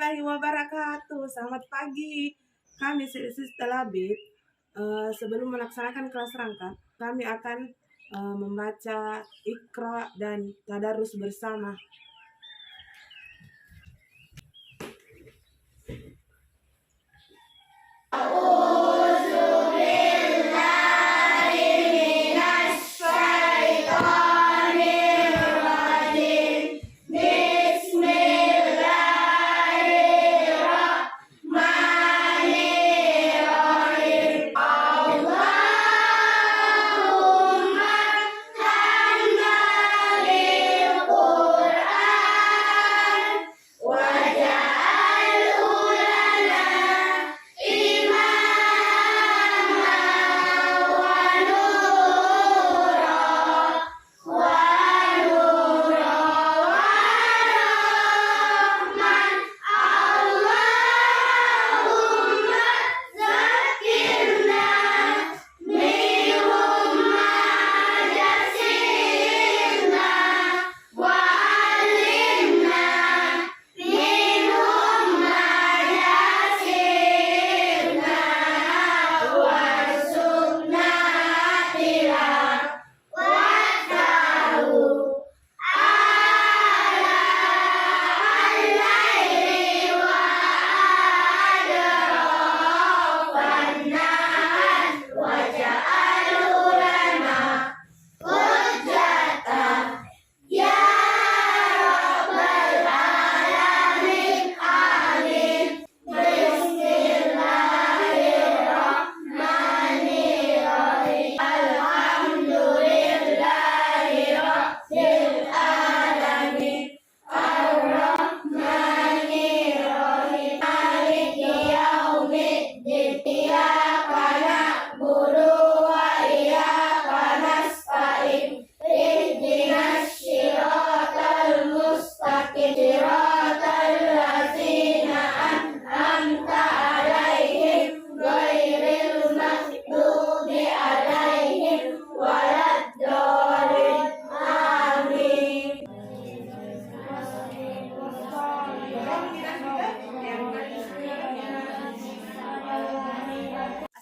warahmatullahi wabarakatuh. Selamat pagi. Kami Sis Talabib. Sebelum melaksanakan kelas rangkap, kami akan membaca Iqra dan tadarus bersama.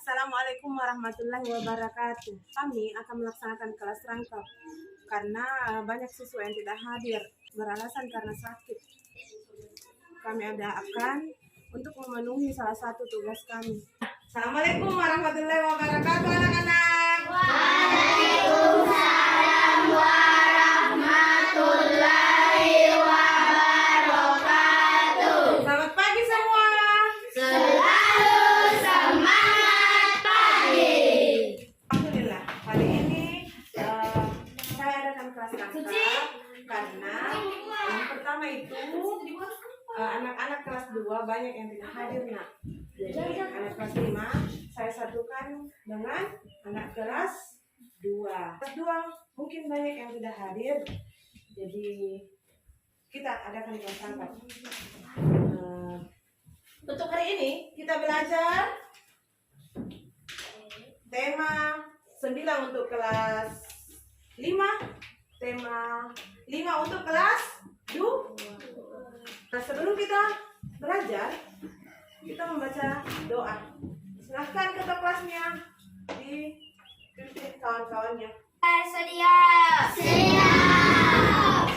Assalamualaikum warahmatullahi wabarakatuh. Kami akan melaksanakan kelas rangkap karena banyak siswa yang tidak hadir beralasan karena sakit. Kami akan untuk memenuhi salah satu tugas kami. Assalamualaikum warahmatullahi wabarakatuh, anak-anak. Waalaikumsalam warahmatullahi wabarakatuh. Selamat pagi semua. Selalu semangat pagi. Alhamdulillah, hari ini saya adakan kelas rangkap karena yang pertama itu anak-anak kelas 2 banyak yang tidak hadir, nak. Jadi anak kelas 5 saya satukan dengan anak kelas 2. Kelas 2 mungkin banyak yang tidak hadir. Jadi kita adakan kelas rangkap. Untuk hari ini kita belajar tema 9 untuk kelas 5, tema 5 untuk kelas 2. Nah, sebelum kita belajar, kita membaca doa. Silahkan ketua kelasnya dipimpin kawan-kawannya. Sedia. Siap.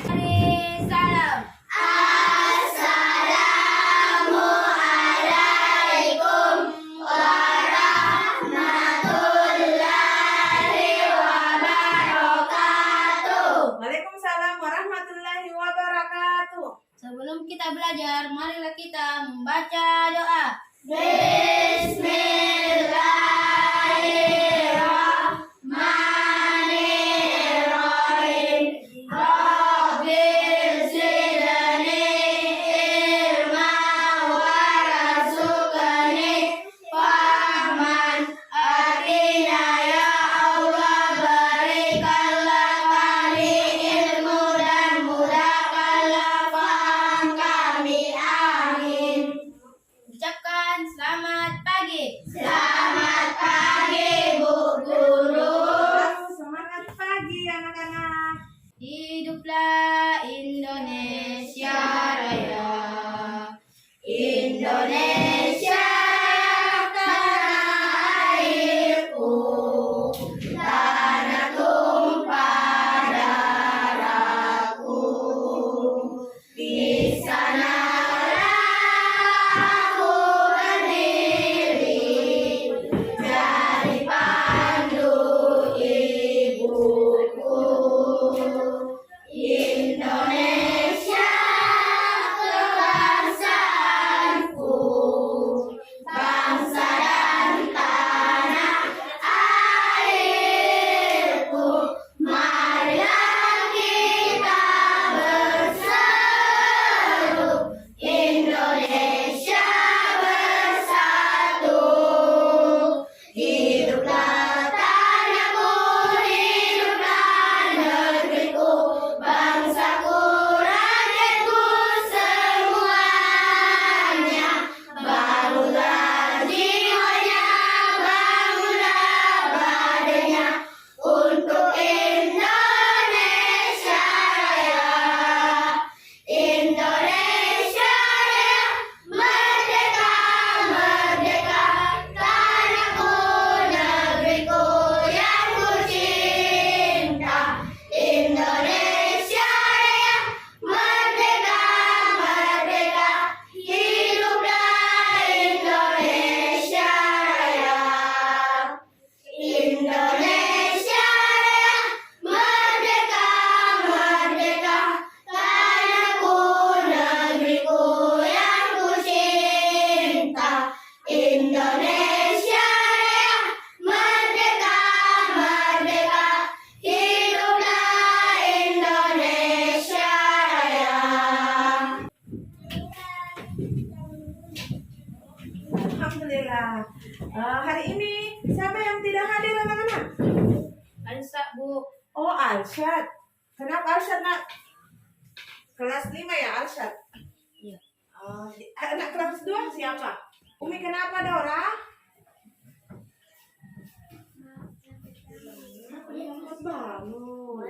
Salam. Assalamualaikum warahmatullahi wabarakatuh. Waalaikumsalam warahmatullahi wabarakatuh. Sebelum kita belajar, marilah kita membaca doa. Bismillahirrahmanirrahim. Rabbil zidni ilma warzuqni fahman atina ya Allah, berikanlah kami ilmu dan mudahkanlah faham kami, amin. Ucapkan selamat pagi. Selamat pagi, Bu. Alhamdulillah. Hari ini siapa yang tidak hadir anak-anak? Alsa, Bu. Oh, Arsyad. Kenapa Arsyad, nak? Kelas 5 ya, Arsyad? Iya. Anak kelas 2 siapa? Umi, kenapa, Dora? Lambat bangun.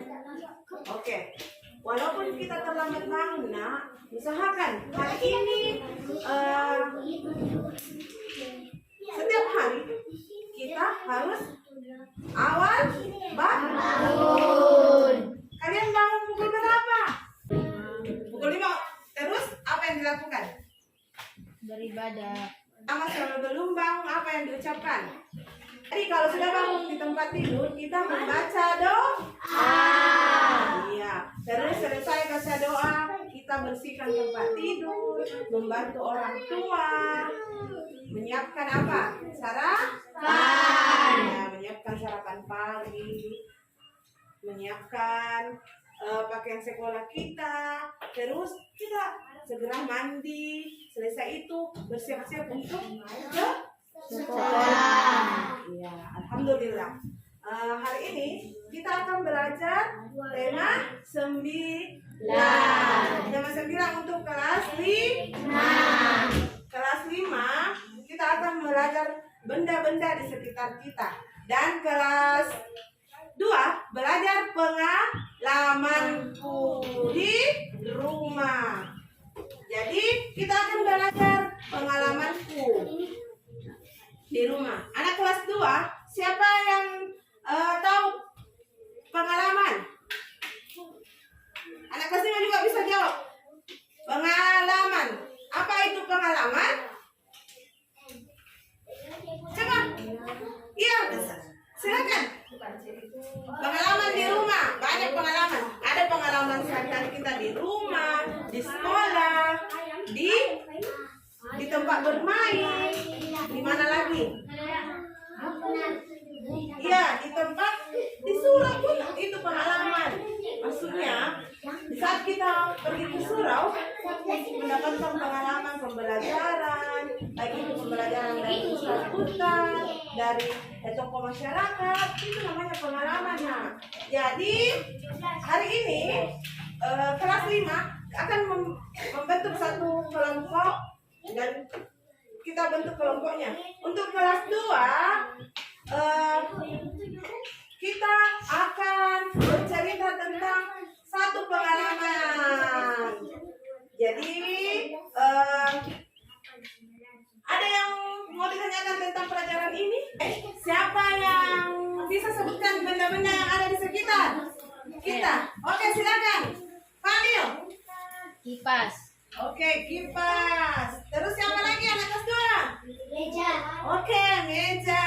Oke. Walaupun kita terlambat bangun, nak, usahakan hari ini setiap hari kita harus awal bangun. Kalian bangun pukul berapa? Pukul 5. Terus apa yang dilakukan? Beribadah. Sebelum bangun apa yang diucapkan? Jadi kalau sudah bangun di tempat tidur, kita membaca doa. Iya. Terus selesai baca doa, kita bersihkan tempat tidur, membantu orang tua, menyiapkan apa? Sarapan. Ya, menyiapkan sarapan pagi, menyiapkan pakaian sekolah kita. Terus kita segera mandi. Selesai itu bersiap-siap untuk sekolah. Ya, alhamdulillah. Hari ini kita akan belajar tema 9. Tema 9 untuk kelas 5. Kelas 5 kita akan belajar benda-benda di sekitar kita. Dan kelas 2 belajar pengalamanku di rumah. Jadi kita akan belajar pengalamanku di rumah. Anak kelas 2, siapa yang tahu pengalaman? Anak kelas 5 juga bisa jawab. Pengalaman. Apa itu pengalaman? Coba. Iya, silakan. Pengalaman di rumah. Banyak pengalaman. Ada pengalaman sehari-hari kita di rumah, di sekolah, di tempat bermain. Di mana lagi? Iya, di tempat di surau pun itu pengalaman. Maksudnya, di saat kita pergi ke surau, mendapatkan pengalaman pembelajaran, baik itu pembelajaran dari ustaz hutan, dari tokoh masyarakat, itu namanya pengalaman. Nah, jadi hari ini kelas 5 akan membentuk satu kelompok dan kita bentuk kelompoknya. Untuk kelas 2 kita akan bercerita tentang satu pengalaman. Jadi ada yang mau ditanyakan tentang pelajaran ini? Siapa yang bisa sebutkan benda-benda yang ada di sekitar kita? Oke, silakan. Fadil. Kipas. Oke, kipas. Terus siapa lagi anak kelas 2? Meja. Oke, meja.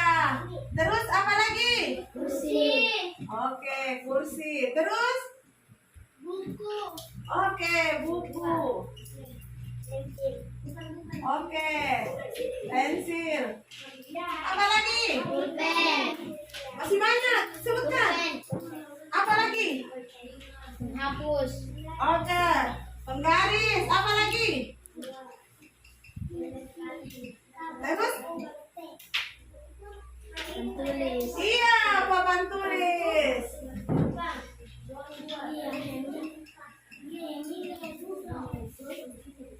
Terus apa lagi? Kursi. Oke, kursi. Terus? Buku. Oke, buku. Oke, pensil. Apa lagi? Pulpen. Masih banyak. Sebutkan. Apa lagi? Menghapus. Oke, penggaris. Apa lagi? Terus? Pentulis. Iya, papan tulis.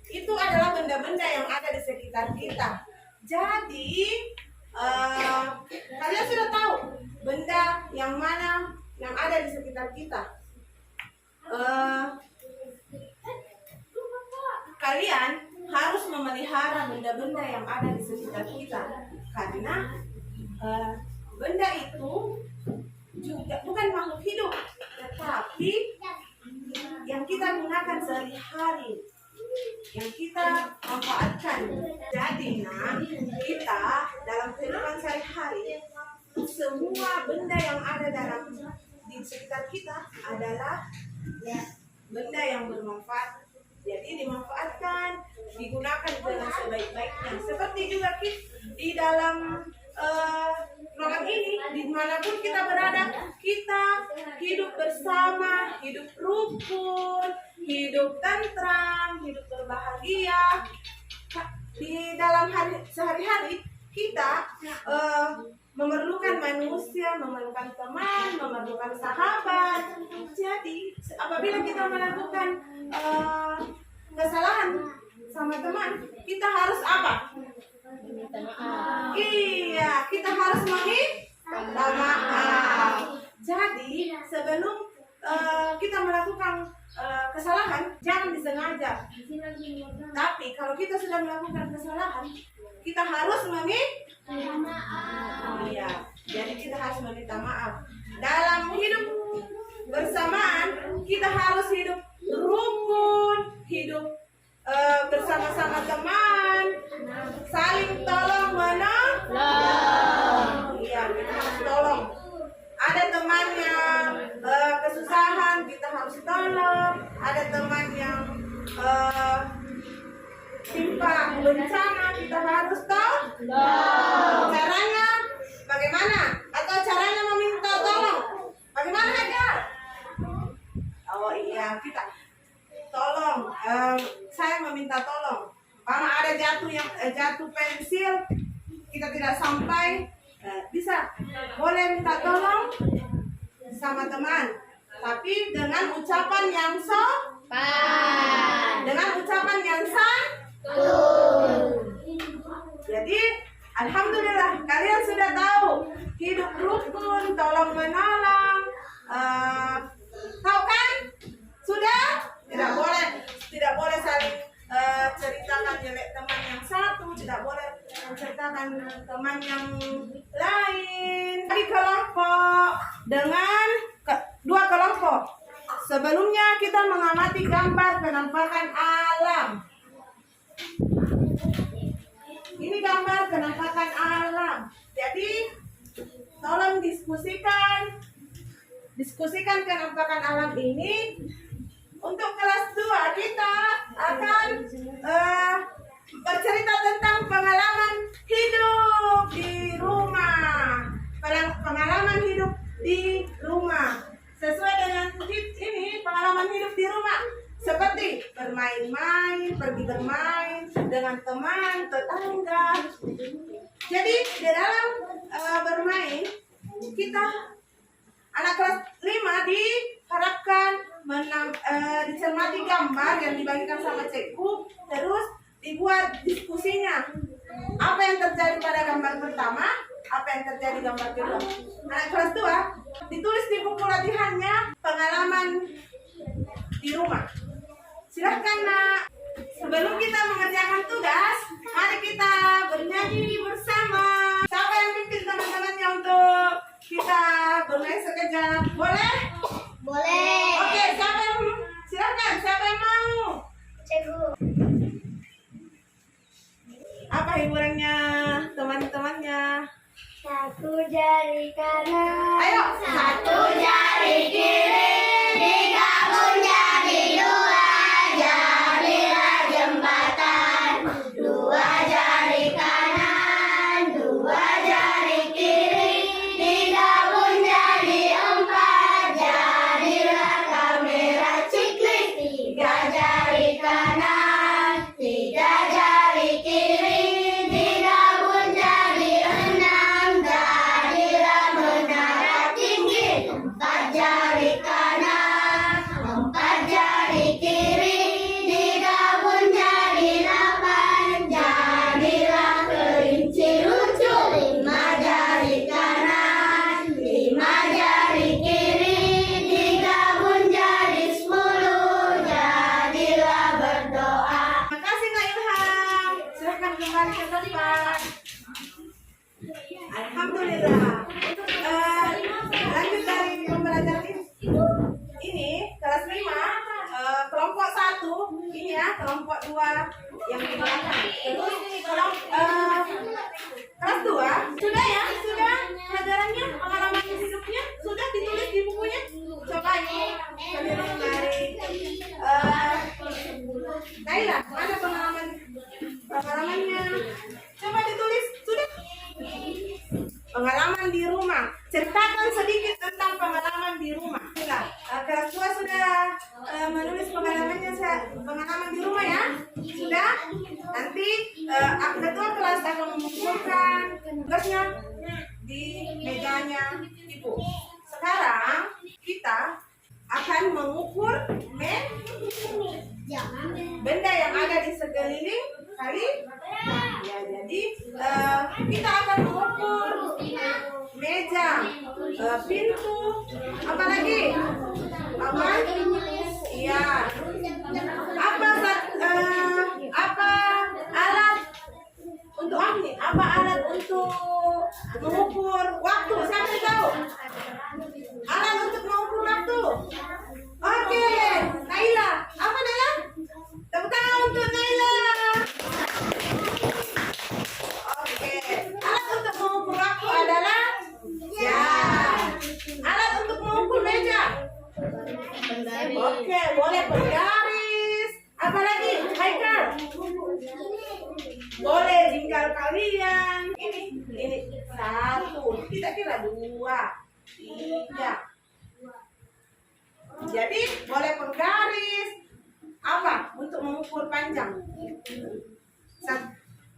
Itu adalah benda-benda yang ada di sekitar kita. Jadi kalian sudah tahu benda yang mana yang ada di sekitar kita. Kalian harus memelihara benda-benda yang ada di sekitar kita, karena benda itu juga bukan makhluk hidup, tetapi yang kita gunakan sehari-hari, yang kita manfaatkan. Jadi, kita dalam kehidupan sehari-hari, semua benda yang ada di sekitar kita adalah benda yang bermanfaat. Jadi dimanfaatkan, digunakan dengan sebaik-baiknya. Seperti juga di dalam ruangan ini, dimanapun kita berada, kita hidup bersama, hidup rukun, hidup tentram, hidup berbahagia. Di dalam sehari-hari kita memerlukan manusia, memerlukan teman, memerlukan sahabat. Jadi apabila kita melakukan kesalahan sama teman, kita harus apa? Iya, kita harus meminta maaf. Jadi sebelum kita melakukan kesalahan, jangan disengaja. Tapi kalau kita sudah melakukan kesalahan, kita harus meminta maaf. Iya, jadi kita harus meminta maaf. Dalam hidup bersamaan, kita harus hidup rukun, hidup bersama-sama teman, saling tolong menolong. Iya, kita harus tolong. Ada teman yang kesusahan, kita harus tolong. Ada teman yang timpa bencana, kita harus tolong. Caranya bagaimana? Atau caranya meminta tolong? Bagaimana aja? Oh iya, kita tolong. Saya meminta tolong. Karena ada jatuh pensil, kita tidak sampai. Bisa, boleh minta tolong sama teman, tapi dengan ucapan yang sopan, dengan ucapan yang santun. Jadi alhamdulillah kalian sudah tahu hidup rukun, tolong menolong. Tahu kan? Sudah? Tidak boleh saling ceritakan jelek teman yang satu, tidak boleh menceritakan teman yang lain. Di kelompok dengan dua kelompok. Sebelumnya kita mengamati gambar penampakan alam. Ini gambar penampakan alam. Jadi tolong diskusikan penampakan alam ini. Untuk kelas 2 kita akan bercerita tentang pengalaman hidup di rumah. Pengalaman hidup di rumah. Sesuai dengan ini, pengalaman hidup di rumah. Seperti bermain-main, pergi bermain dengan teman, tetangga. Jadi di dalam bermain, kita anak kelas 5 diharapkan dicermati gambar yang dibagikan sama cikgu, terus dibuat diskusinya. Apa yang terjadi pada gambar pertama, apa yang terjadi gambar kedua. Anak kelas 2 ditulis di buku latihannya pengalaman di rumah. Silahkan nak. Sebelum kita mengerjakan tugas, mari kita bernyanyi bersama. Siapa yang pimpin teman-temannya untuk kita bermain sekejap? Boleh? Boleh. Oke, silakan, siapa yang mau? Cikgu. Apa hiburannya teman-temannya? Satu jari kanan. Ayo. Satu jari kiri. Digabung jadi dua. Jadilah jembatan. Dua jari kanan. Dua jari kiri. Digabung jadi empat. Jadilah kamera ciklik. Tiga jari kanan. Tiga jari kiri. Digabung jadi enam. Jadilah menara tinggi. Empat jari kanan. Empat jari kiri. Digabung jadi delapan. Jadilah kelinci lucu. Lima jari kanan. Lima jari kiri. Digabung jadi 10. Jadilah berdoa. Terima kasih Kak Ilham. Silahkan kembali ke tempat. Alhamdulillah. Lanjut dari pembelajaran ini kelas 5 kelompok 1 ini ya, kelompok 2 yang di belakang. Terus kelas 2 sudah ya, sudah pelajarannya, pengalaman hidupnya sudah ditulis di bukunya. Coba ini kalian kembali. Naila, mana pengalamannya? Coba ditulis, sudah. Pengalaman di rumah. Ceritakan sedikit tentang pengalaman di rumah. Nah, kelas 2 sudah menulis pengalaman di rumah ya. Sudah. Nanti ketua kelas akan mengumpulkan tugasnya di mejanya ibu. Sekarang kita akan mengukur benda yang ada di sekeliling kali. Ya, jadi kita akan mengukur meja, pintu, apa lagi? Apa? Iya. Apa alat untuk ini? Apa alat untuk mengukur waktu? Siapa yang tahu? Alat untuk mengukur waktu. Oke, Naila. Apa Naila? Tepuk tangan untuk Naila. Oke, alat untuk mengukur waktu adalah ya. Alat untuk mengukur meja. Oke, boleh penggaris. Apa lagi? Haikal. Boleh jingkar kalian. Ini 1. Kita kira 2, 3. Jadi boleh penggaris. Apa? Untuk mengukur panjang.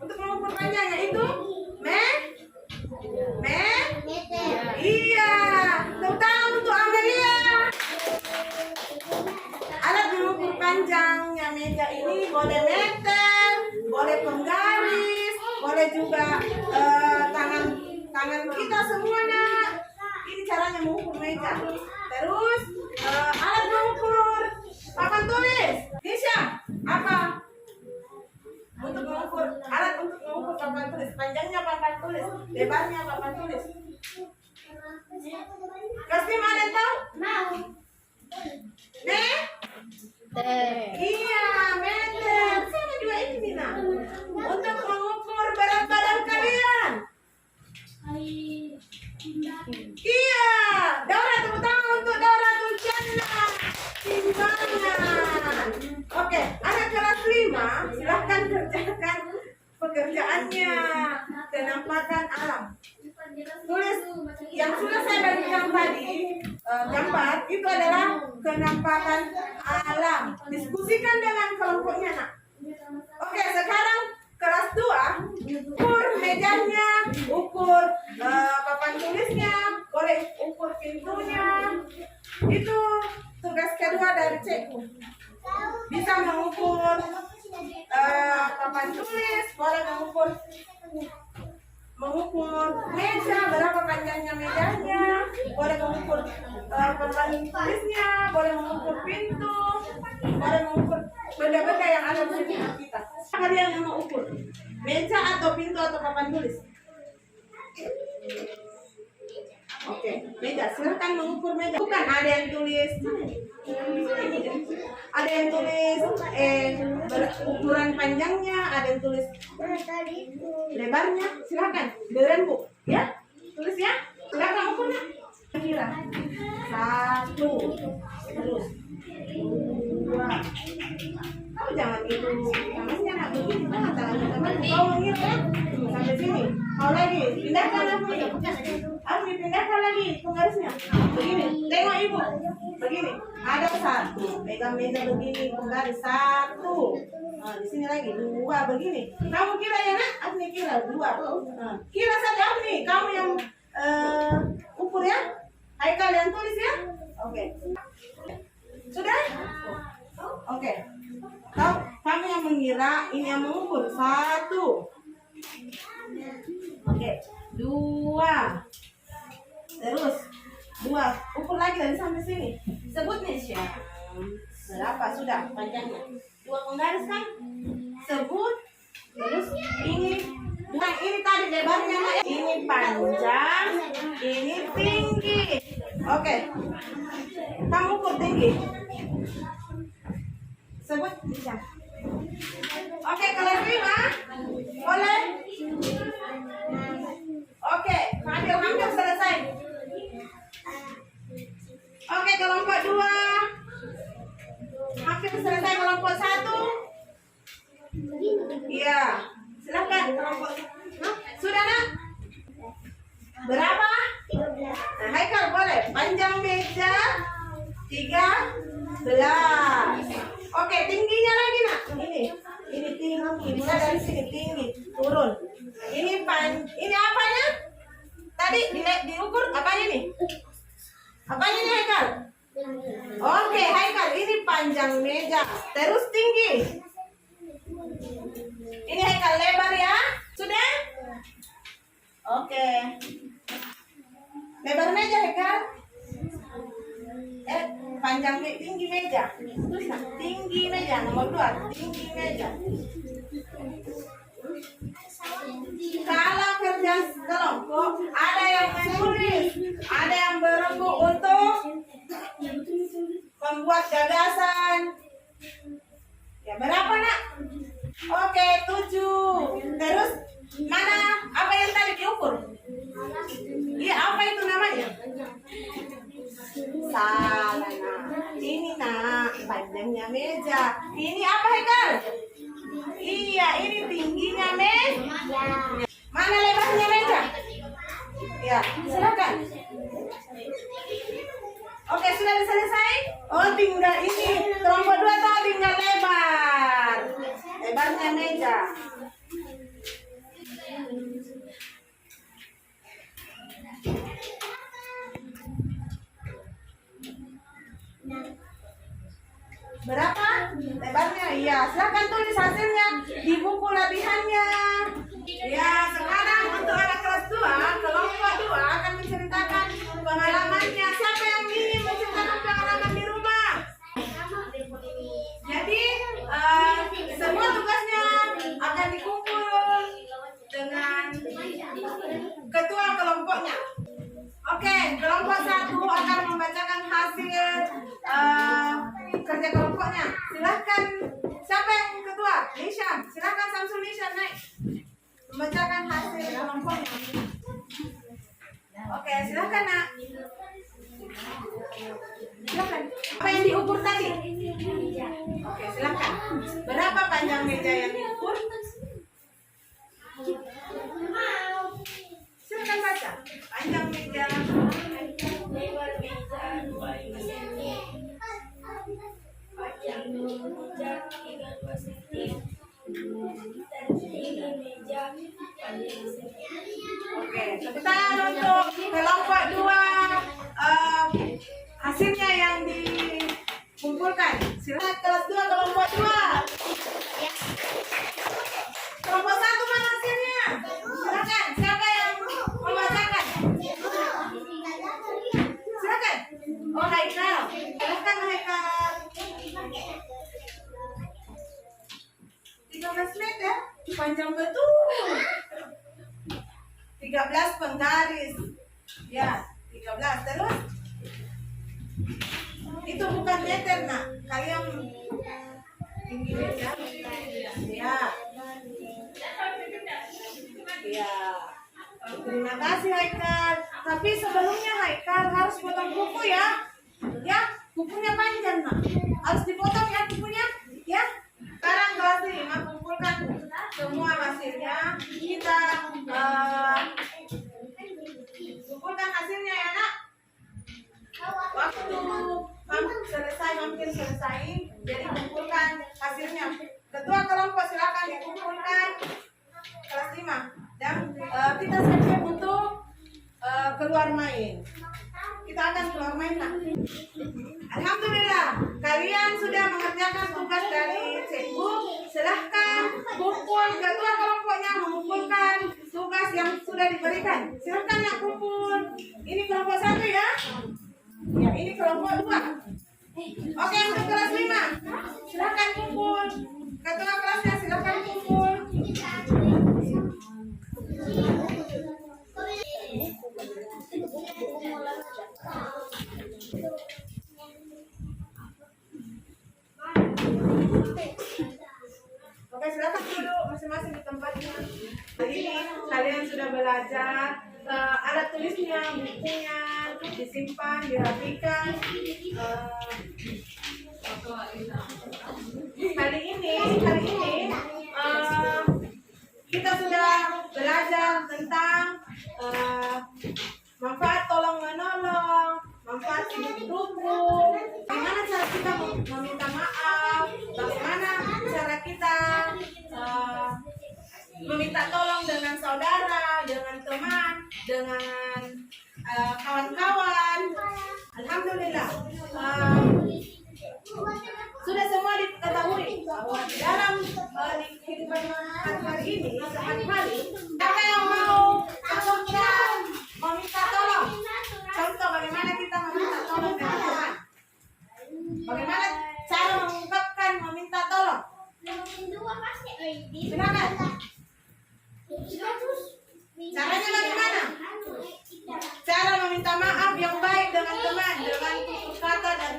Untuk mengukur panjangnya itu iya. Tepuk tangan untuk Amelia. Alat mengukur panjangnya meja ini boleh meter, boleh penggaris, boleh juga tangan kita semuanya. Ini caranya mengukur meja. Terus alat mengukur papan tulis. Nisha, apa? Untuk mengukur alat untuk mengukur papan tulis, panjangnya papan tulis, lebarnya papan tulis. Kasih ada yang tahu? Iya, meter. Sama juga ini Nina. Untuk mengukur berat badan kalian. Iya, Daura, tepuk tangan untuk Daura Tulcana. Timbangan. Oke, anak kelas 5, silahkan kerjakan pekerjaannya. Penampakan alam. Tulis yang sudah saya bagikan tadi, gambar itu adalah penampakan alam. Diskusikan dengan kelompoknya, nak. Oke, sekarang kelas 2, ukur mejanya, ukur papan tulisnya, boleh ukur pintunya. Itu tugas kedua dari Cikgu. Bisa mengukur papan tulis, boleh mengukur meja, berapa panjangnya mejanya, boleh mengukur papan tulisnya, boleh mengukur pintu, boleh mengukur benda-benda yang ada di sekitar kita. Kalian yang mau ukur meja atau pintu atau papan tulis? Oke, meja. Silahkan mengukur meja. Bukan ada yang tulis, ada yang tulis ukuran panjangnya, ada yang tulis lebarnya. Silahkan, beneran Bu, ya, tulis ya. Silahkan ukurnya. Kira 1, terus 2. Kamu jangan gitu, tangannya nak begini, tangan kau mengira ya, sampai sini. Kau lagi, pindahkan aku ya, harus dipindahkan lagi penggarisnya. Begini, tengok ibu, begini. Ada 1, pegang meja begini, penggaris 1. Nah, di sini lagi 2 begini. Kamu kira ya nak? Afni kira 2. Nah, kira saja Afni, kamu yang ukur ya. Hai kalian tulis ya. Oke. Sudah? Oke. Kamu yang mengira, ini yang mengukur 1. Oke. 2. Terus 2. Ukur lagi dari sampai sini. Sebut Nisha. Berapa sudah panjangnya? 2 penggaris kan? Sebut. Terus ini. Bukan ini tadi lebarnya. Ini panjang. Ini tinggi. Oke. Kamu ukur tinggi. Sebut Nisha. Oke, kelas 5. Boleh? Oke, hampir selesai. Oke, kelompok 2. Hampir selesai kelompok 1. Iya. Silakan kelompok. Sudah nak? Berapa? Nah, Haikal boleh. Panjang meja 13. Oke, tingginya lagi nak. Ini Ini tinggi, mulai dari sini tinggi, turun. Ini apanya? Tadi diukur apanya nih? Apanya nih Haikal? Oke, Haikal, ini panjang meja, terus tinggi. Ini Haikal lebar ya, sudah? Oke. Lebar meja Haikal. Panjang tinggi meja. Tinggi meja nomor 2, tinggi meja. Kalau kerja kelompok ada yang menulis, ada yang berembuk untuk membuat gagasan. Ya berapa nak? Oke 7. Terus mana apa yang tadi diukur? Iya apa itu namanya? Salah nak. Ini nak panjangnya meja. Ini apa Haikal? Iya ini tingginya meja. Mana lebarnya meja? Ya silakan. Oke sudah selesai. Oh tinggal ini kelompok 2 tahu tinggal lebar. Lebarnya meja. Berapa lebarnya? Iya, silakan tulis hasilnya di buku latihannya. Ya, sekarang untuk anak kelas 2, kelompok 2 akan menceritakan pengalamannya. Siapa yang ingin menceritakan pengalaman di rumah? Jadi, semua tugasnya akan dikumpul dengan ketua kelompoknya. Oke, kelompok 1 akan membacakan hasil kerja kelompoknya. Silahkan, siapa yang ketua? Nishan, silahkan Samsul Nishan naik membacakan hasil kelompoknya. Oke, silahkan nak. Silahkan. Apa yang diukur tadi? Oke, silahkan. Berapa panjang meja yang diukur? Silahkan baca. Panjang meja. Oke, tepuk tangan untuk kelompok 2. Hasilnya yang dikumpulkan. Silakan kelas 2 kelompok 2. Kelompok 1 mana hasilnya? Silakan, siapa yang membacakan? Silakan. Oh Haikal, silakan Haikal. 13 meter, panjang betul. 13 penggaris. Ya, 13 terus. Itu bukan meter nak. Kalian tinggi meja. Ya. Ya. Terima kasih Haikal. Tapi sebelumnya Haikal harus potong buku ya. Ya, bukunya panjang nak. Harus dipotong ya bukunya. Ya. Sekarang kelas 5 kumpulkan semua hasilnya. Kita kumpulkan hasilnya ya nak. Waktu hampir selesai. Jadi kumpulkan hasilnya. Ketua kelompok silakan dikumpulkan kelas 5. Dan kita siap untuk keluar main. Kita akan keluar main nak. Alhamdulillah, kalian sudah mengerjakan tugas dari cikgu. Silahkan kumpul, ketua kelompoknya mengumpulkan tugas yang sudah diberikan. Silahkan yang kumpul. Ini kelompok 1 ya. Ya, ini kelompok 2. Oke, untuk kelas 5. Silahkan kumpul. Ketua kelasnya silahkan kumpul. Oke, silakan duduk masing-masing di tempatnya. Hari ini kalian sudah belajar alat tulisnya, bukunya disimpan, dirapikan. Hari ini kita sudah belajar tentang manfaat tolong menolong, manfaat hidup rukun, bagaimana cara kita meminta maaf, bagaimana cara kita meminta tolong dengan saudara, dengan teman, dengan kawan-kawan. Alhamdulillah. Sudah semua diketahui bahwa di dalam di kehidupan hari ini, sehari-hari, siapa yang mau meminta tolong? Contoh bagaimana kita meminta tolong dengan Tuhan. Bagaimana cara mengungkapkan meminta tolong? Silakan. Caranya bagaimana? Cara meminta maaf yang baik dengan teman, dengan tutur kata dan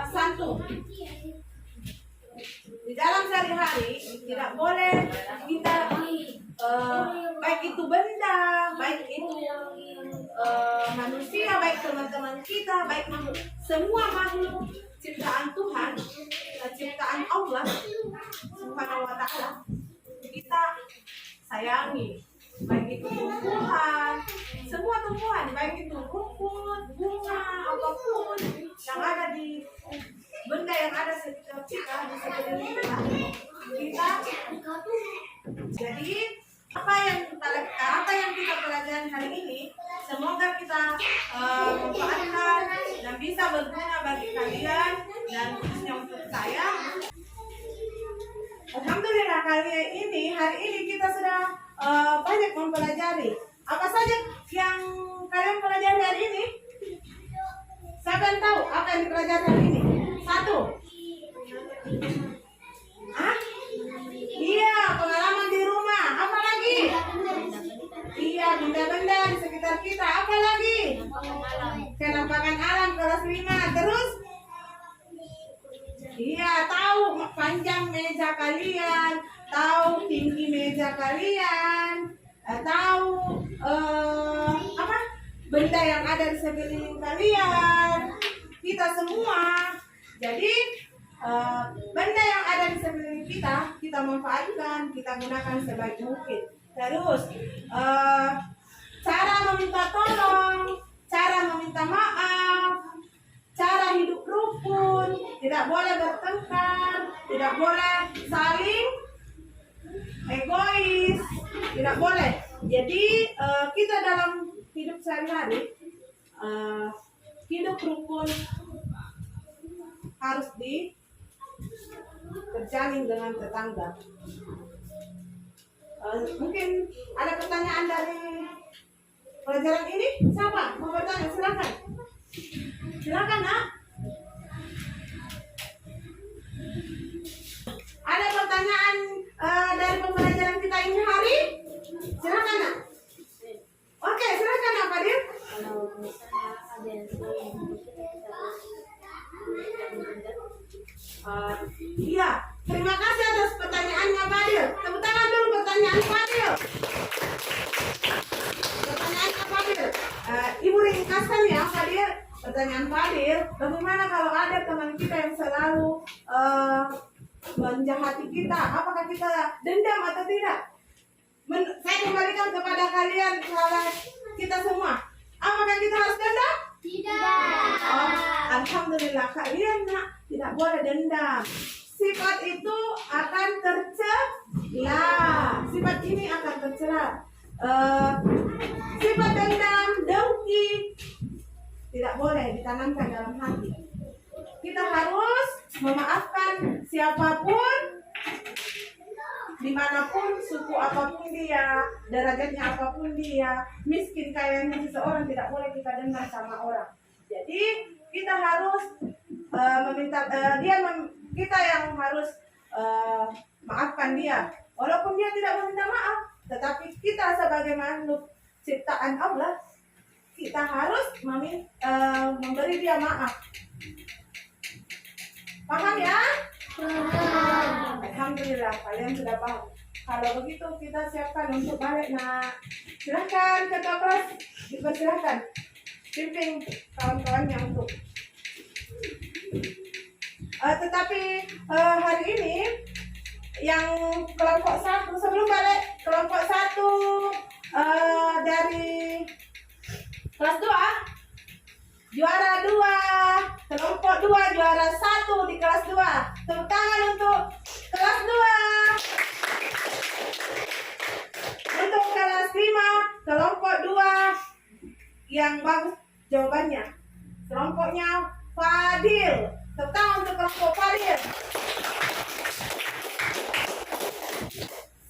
santun. Di dalam sehari-hari tidak boleh kita baik itu benda, baik itu manusia, baik teman-teman kita, baik makhluk, semua makhluk ciptaan Tuhan, ciptaan Allah Subhanahu wa Ta'ala, kita sayangi. Baik itu tumbuhan, semua tumbuhan, baik itu rumput, bunga, apapun yang ada di benda yang ada sekitar kita, di sekeliling kita. Jadi apa yang kita pelajari hari ini, semoga kita manfaatkan dan bisa berguna bagi kalian dan khususnya untuk saya. Alhamdulillah hari ini kita sudah banyak mempelajari. Apa saja yang kalian pelajari hari ini? Siapa yang tahu apa yang dipelajari hari ini? Satu. Iya, pengalaman di rumah. Apa lagi? Iya, benda-benda di sekitar kita. Apa lagi? Kenampakan alam kelas 5. Terus? Iya, tahu panjang meja kalian, tahu tinggi meja kalian, tahu apa benda yang ada di sekeliling kalian, kita semua. Jadi benda yang ada di sekeliling kita manfaatkan, kita gunakan sebaik mungkin. Terus cara meminta tolong, cara meminta maaf, cara hidup rukun, tidak boleh bertengkar, tidak boleh saling egois, tidak boleh. Jadi kita dalam hidup sehari-hari, hidup rukun harus terjalin dengan tetangga. Mungkin ada pertanyaan dari pelajaran ini? Siapa mau bertanya? Silakan. Silakan, Nak. Ada pertanyaan dari pembelajaran kita ini hari? Silakan, Nak. Oke, silakan, Nak Fadil. Iya, terima kasih atas pertanyaannya Fadil. Tepuk tangan dulu pertanyaan Fadil. Pertanyaannya Fadil. Ibu ringkaskan ya Fadil. Pertanyaan Fadil, bagaimana kalau ada teman kita yang selalu menjahati kita? Apakah kita dendam atau tidak? Saya kembalikan kepada kalian, kita semua. Apakah kita harus dendam? Tidak. Alhamdulillah kalian Nak tidak boleh dendam. Sifat itu akan tercela. Sifat ini akan tercela. Sifat dendam, dengki tidak boleh ditanamkan dalam hati. Kita harus memaafkan siapapun, dimanapun, suku apapun dia, derajatnya apapun dia, miskin kayanya seseorang, tidak boleh kita dendam sama orang. Jadi kita harus kita yang harus maafkan dia, walaupun dia tidak meminta maaf, tetapi kita sebagai makhluk ciptaan Allah, kita harus memberi dia maaf. Paham ya? Alhamdulillah kalian sudah paham. Kalau begitu kita siapkan untuk balik Nak. Silahkan kakak kelas, dipersilahkan pimpin kawan-kawannya untuk. Tetapi hari ini yang kelompok 1, sebelum balik kelompok 1 dari kelas 2 juara 2, kelompok 2 juara 1 di kelas 2. Tepuk tangan untuk kelas 2. yang bagus jawabannya. Kelompoknya Fadil. Tepuk tangan untuk kelompok Fadil.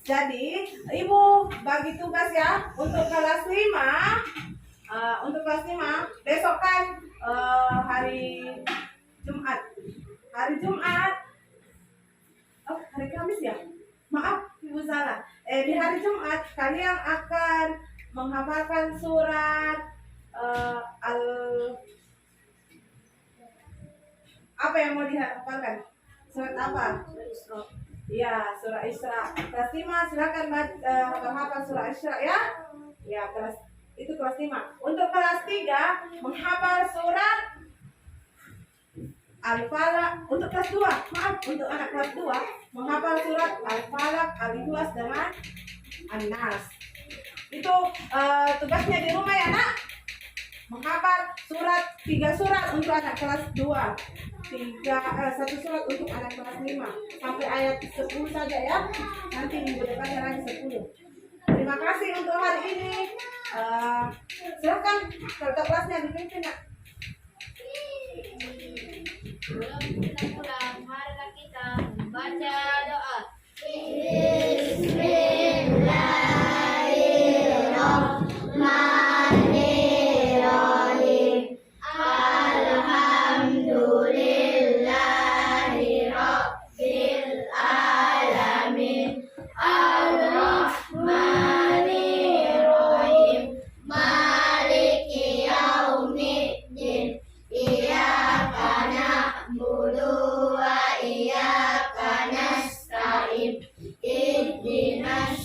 Jadi, Ibu bagi tugas ya untuk kelas 5. Untuk kelas 5, besok kan hari Jumat. Hari Jumat. Oh, hari Kamis ya? Maaf, Ibu salah. Di hari Jumat kalian akan menghafalkan surat apa yang mau dihafalkan? Surat apa? Iya, surah Isra. Kelas 5 silakan hafal surah Isra ya. Ya, itu kelas 5. Untuk kelas 3 menghafal surat Al-Falaq. Untuk kelas 2, maaf, untuk anak kelas 2 menghafal surat Al-Falaq, Al-Ikhlas dengan An-Nas. Itu tugasnya di rumah ya, Nak. Menghafal 3 surat untuk anak kelas 2. 1 surat untuk anak kelas 5 sampai ayat 10 saja ya. Nanti minggu depannya lagi 10. Terima kasih untuk hari ini. Silakan ketua kelasnya dipimpin, Nak. Sebelum kita pulang, marilah kita membaca doa. Bismillahirrahmanirrahim. Alhamdulillahi Rabbil Alamin. Ar-Rahmanirrahim. Maliki Yaumiddin. Iyyaka na'budu wa iyyaka nasta'in. Ihdinas